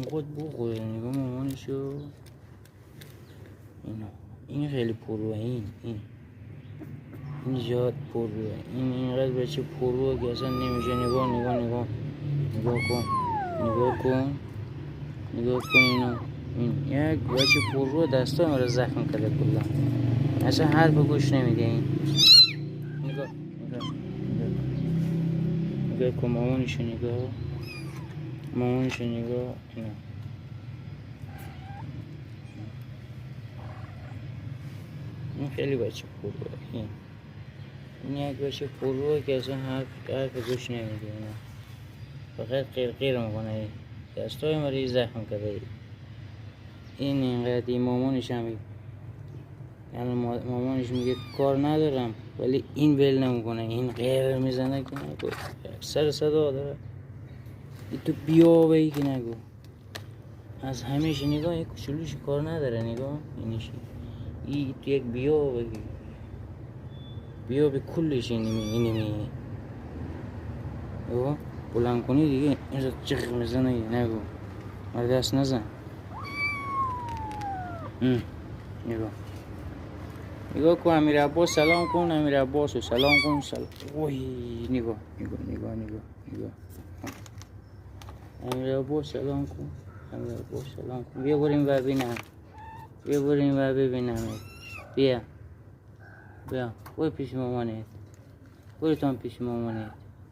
خود بخوره نگاه مامانشو. این خیلی پروه. این زیاد پروه. این اینقدر بچه پروه که اصلا نمیشه. نگاه کن اینو. این یک بچه پروه دستا مرا زخم کرده کلا. اصلا حرف گوش نمیده این. نگاه کن مامانشو نگاه. اینو. این خیلی بچه پروه. این یک بچه پروه که اصلا حرف گوش نمیده اینا. فقط قیر میکنه. دستای مریض زخم کرده. این اینقدر این مامانش هم یعنی مامانش میگه کار ندارم ولی این ول نمیکنه. این غیر میزنه که نگو. سر صدا داره. این تو بیا بایی که نگو. از همیشه نگاه یک کچلوش کار نداره. نگاه اینشی. این تو یک بیا بگی. بیا به کلش اینی نگاه بلند کنی دیگه اینجا چخ میزنه. نگو مرد دست نزن. نگاه کن امیر عباس سلام کن. امیر عباس رو سلام کن. اوی نگاه امیر عباس سلام کن. بیا بریم و ببینم. بیا برو پیش مامانت.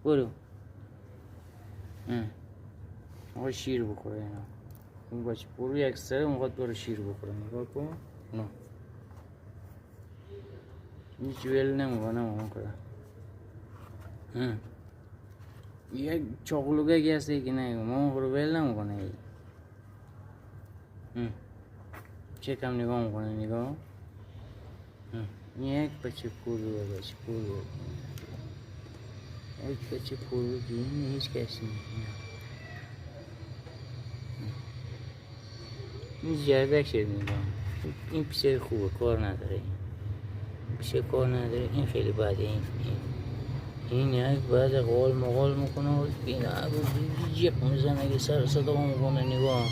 برو آقا شیر بخوره اینا. اون بچه برو یک سره اونقدر برو شیر بخوره. نگاه کن نه هیچ ویل نمیکنه مامان کرده. یک چاقلوگه هسته که نه مامان خورو ویل نمیکنه. چه کم نگاه میکنه. نگاه یک بچه پروه. یک بچه پروه که این هیچ کسی نمیکنه. این جردک شد نگاه. این پیسر خوبه کار نداره. این خیلی بده. این یک بعد قول میکنه و بینا جیب میزنه اگه سر صدا میکنه. نگاه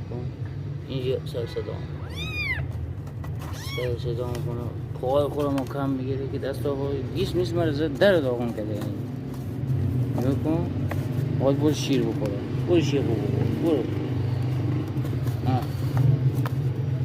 کن اینجا سر صدا میکنه. پاهای خودمو کم میگیره که دست آقا گیس میز مرزه در داغون کرده. این نگاه کن باید برو شیر بخوره. برو شیر بخور. برو